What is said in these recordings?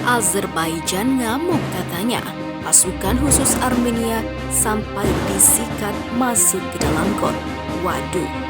Azerbaijan ngamuk katanya. Pasukan khusus Armenia sampai disikat masuk ke dalam got. Waduh.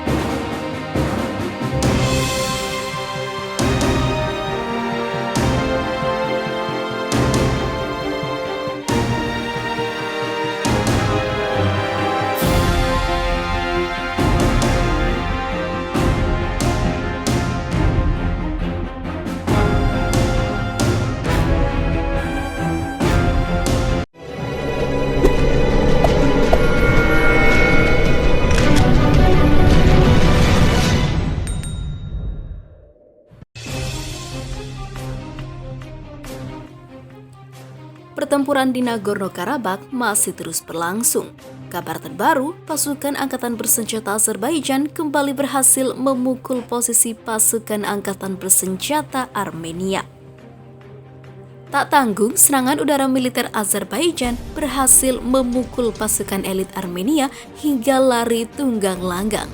Pertempuran di Nagorno-Karabakh masih terus berlangsung. Kabar terbaru, pasukan angkatan bersenjata Azerbaijan kembali berhasil memukul posisi pasukan angkatan bersenjata Armenia. Tak tanggung, serangan udara militer Azerbaijan berhasil memukul pasukan elit Armenia hingga lari tunggang langgang.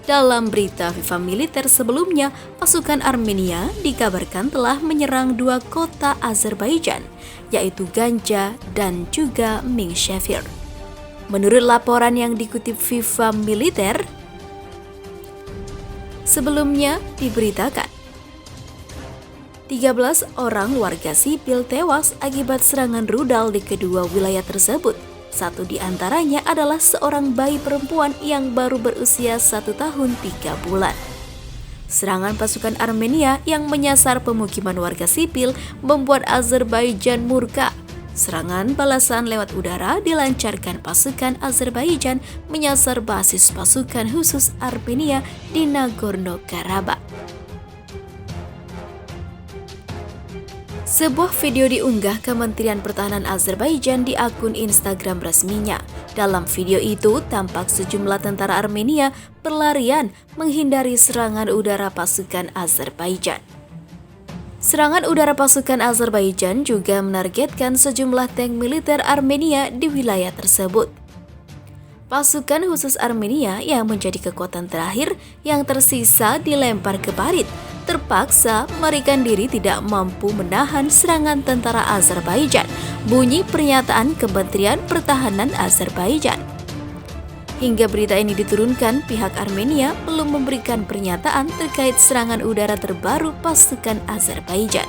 Dalam berita FIFA militer sebelumnya, pasukan Armenia dikabarkan telah menyerang dua kota Azerbaijan, yaitu Ganja dan juga Minshevir. Menurut laporan yang dikutip FIFA militer, sebelumnya diberitakan 13 orang warga sipil tewas akibat serangan rudal di kedua wilayah tersebut. Satu di antaranya adalah seorang bayi perempuan yang baru berusia 1 tahun 3 bulan. Serangan pasukan Armenia yang menyasar pemukiman warga sipil membuat Azerbaijan murka. Serangan balasan lewat udara dilancarkan pasukan Azerbaijan menyasar basis pasukan khusus Armenia di Nagorno-Karabakh. Sebuah video diunggah Kementerian Pertahanan Azerbaijan di akun Instagram resminya. Dalam video itu, tampak sejumlah tentara Armenia berlarian menghindari serangan udara pasukan Azerbaijan. Serangan udara pasukan Azerbaijan juga menargetkan sejumlah tank militer Armenia di wilayah tersebut. Pasukan khusus Armenia yang menjadi kekuatan terakhir yang tersisa dilempar ke parit, terpaksa melarikan diri tidak mampu menahan serangan tentara Azerbaijan, bunyi pernyataan Kementerian Pertahanan Azerbaijan. Hingga berita ini diturunkan, pihak Armenia belum memberikan pernyataan terkait serangan udara terbaru pasukan Azerbaijan.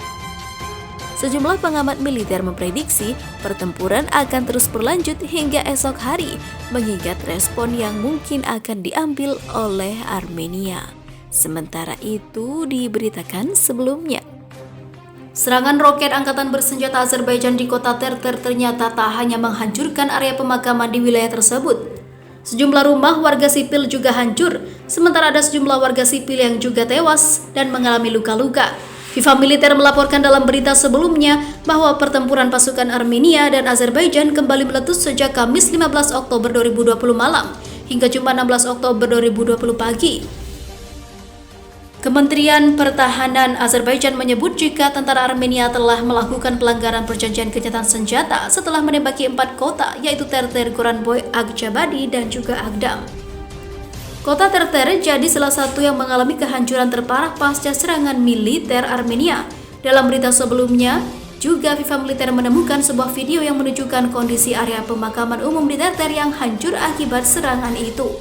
Sejumlah pengamat militer memprediksi pertempuran akan terus berlanjut hingga esok hari, mengingat respon yang mungkin akan diambil oleh Armenia. Sementara itu diberitakan sebelumnya, serangan roket angkatan bersenjata Azerbaijan di kota Terter ternyata tak hanya menghancurkan area pemakaman di wilayah tersebut. Sejumlah rumah warga sipil juga hancur, sementara ada sejumlah warga sipil yang juga tewas dan mengalami luka-luka. FIFA militer melaporkan dalam berita sebelumnya bahwa pertempuran pasukan Armenia dan Azerbaijan kembali meletus sejak Kamis 15 Oktober 2020 malam hingga Jumat 16 Oktober 2020 pagi. Kementerian Pertahanan Azerbaijan menyebut jika tentara Armenia telah melakukan pelanggaran perjanjian gencatan senjata setelah menembaki 4 kota, yaitu Terter, Goranboy, Akçabadi, dan juga Agdam. Kota Terter jadi salah satu yang mengalami kehancuran terparah pasca serangan militer Armenia. Dalam berita sebelumnya, juga FIFA militer menemukan sebuah video yang menunjukkan kondisi area pemakaman umum di Terter yang hancur akibat serangan itu.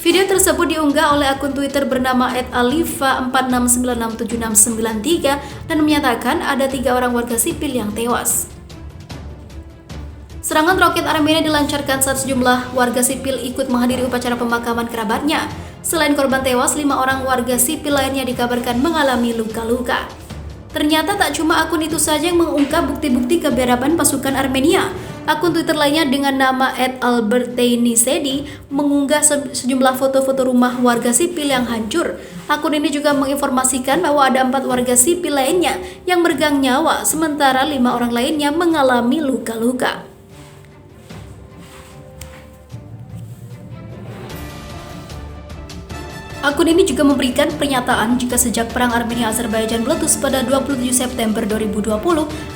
Video tersebut diunggah oleh akun Twitter bernama @alifa46967693 dan menyatakan ada 3 orang warga sipil yang tewas. Serangan roket Armenia dilancarkan saat sejumlah warga sipil ikut menghadiri upacara pemakaman kerabatnya. Selain korban tewas, 5 orang warga sipil lainnya dikabarkan mengalami luka-luka. Ternyata tak cuma akun itu saja yang mengungkap bukti-bukti keberadaan pasukan Armenia. Akun Twitter lainnya dengan nama @albertainisedi mengunggah sejumlah foto-foto rumah warga sipil yang hancur. Akun ini juga menginformasikan bahwa ada 4 warga sipil lainnya yang meregang nyawa, sementara 5 orang lainnya mengalami luka-luka. Akun ini juga memberikan pernyataan jika sejak perang Armenia-Azerbaijan meletus pada 27 September 2020,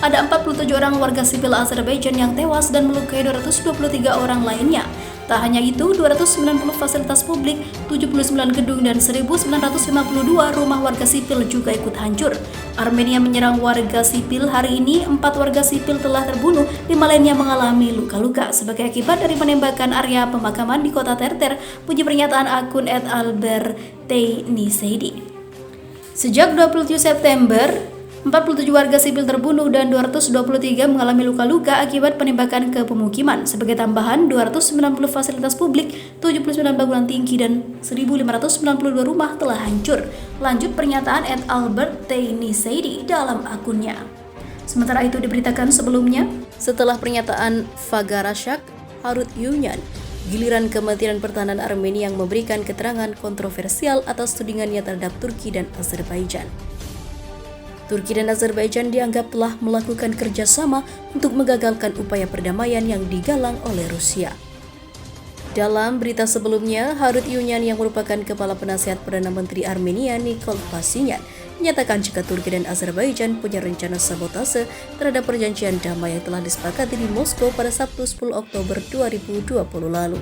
ada 47 orang warga sipil Azerbaijan yang tewas dan melukai 223 orang lainnya. Tak hanya itu, 290 fasilitas publik, 79 gedung, dan 1.952 rumah warga sipil juga ikut hancur. Armenia menyerang warga sipil hari ini, 4 warga sipil telah terbunuh, 5 lainnya mengalami luka-luka sebagai akibat dari penembakan area pemakaman di kota Terter, bunyi pernyataan akun @alberteinisedi. Sejak 27 September, 47 warga sipil terbunuh dan 223 mengalami luka-luka akibat penembakan ke pemukiman. Sebagai tambahan, 290 fasilitas publik, 79 bangunan tinggi, dan 1.592 rumah telah hancur. Lanjut pernyataan @alberteinisedi dalam akunnya. Sementara itu diberitakan sebelumnya, setelah pernyataan Fagarashak Harut Yunyan, giliran Kementerian Pertahanan Armenia yang memberikan keterangan kontroversial atas tudingannya terhadap Turki dan Azerbaijan. Turki dan Azerbaijan dianggap telah melakukan kerjasama untuk menggagalkan upaya perdamaian yang digalang oleh Rusia. Dalam berita sebelumnya, Harut Yunyan yang merupakan Kepala Penasihat Perdana Menteri Armenia Nikol Pashinyan menyatakan jika Turki dan Azerbaijan punya rencana sabotase terhadap perjanjian damai yang telah disepakati di Moskow pada Sabtu 10 Oktober 2020 lalu.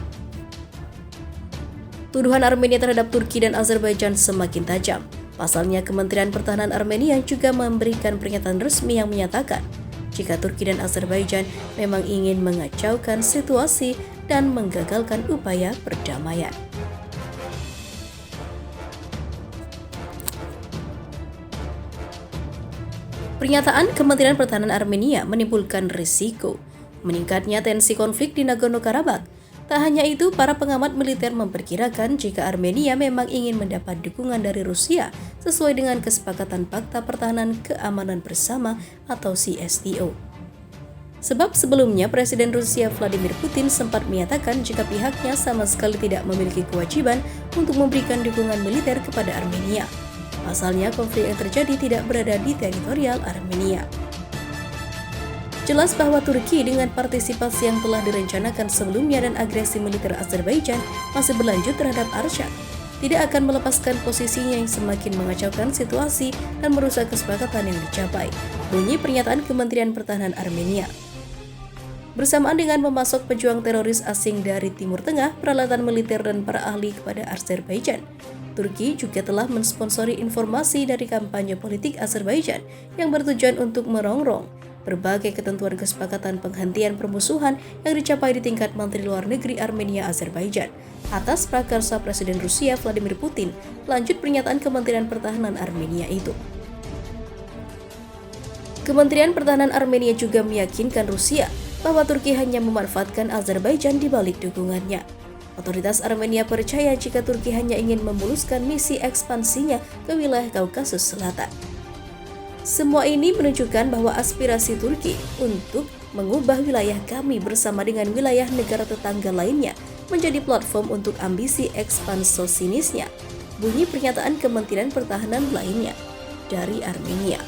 Tuduhan Armenia terhadap Turki dan Azerbaijan semakin tajam. Pasalnya, Kementerian Pertahanan Armenia juga memberikan pernyataan resmi yang menyatakan jika Turki dan Azerbaijan memang ingin mengacaukan situasi dan menggagalkan upaya perdamaian. Pernyataan Kementerian Pertahanan Armenia menimbulkan risiko meningkatnya tensi konflik di Nagorno-Karabakh. Tak hanya itu, para pengamat militer memperkirakan jika Armenia memang ingin mendapat dukungan dari Rusia sesuai dengan kesepakatan Pakta Pertahanan Keamanan Bersama atau CSTO. Sebab sebelumnya Presiden Rusia Vladimir Putin sempat menyatakan jika pihaknya sama sekali tidak memiliki kewajiban untuk memberikan dukungan militer kepada Armenia. Pasalnya, konflik yang terjadi tidak berada di teritorial Armenia. Jelas bahwa Turki dengan partisipasi yang telah direncanakan sebelumnya dan agresi militer Azerbaijan masih berlanjut terhadap Artsakh, tidak akan melepaskan posisinya yang semakin mengacaukan situasi dan merusak kesepakatan yang dicapai, bunyi pernyataan Kementerian Pertahanan Armenia. Bersamaan dengan memasok pejuang teroris asing dari Timur Tengah, peralatan militer dan para ahli kepada Azerbaijan, Turki juga telah mensponsori informasi dari kampanye politik Azerbaijan yang bertujuan untuk merongrong berbagai ketentuan kesepakatan penghentian permusuhan yang dicapai di tingkat Menteri Luar Negeri Armenia Azerbaijan atas prakarsa Presiden Rusia Vladimir Putin. Lanjut pernyataan Kementerian Pertahanan Armenia itu. Kementerian Pertahanan Armenia juga meyakinkan Rusia bahwa Turki hanya memanfaatkan Azerbaijan di balik dukungannya. Otoritas Armenia percaya jika Turki hanya ingin memuluskan misi ekspansinya ke wilayah Kaukasus Selatan. Semua ini menunjukkan bahwa aspirasi Turki untuk mengubah wilayah kami bersama dengan wilayah negara tetangga lainnya menjadi platform untuk ambisi ekspansinisnya, bunyi pernyataan Kementerian Pertahanan lainnya dari Armenia.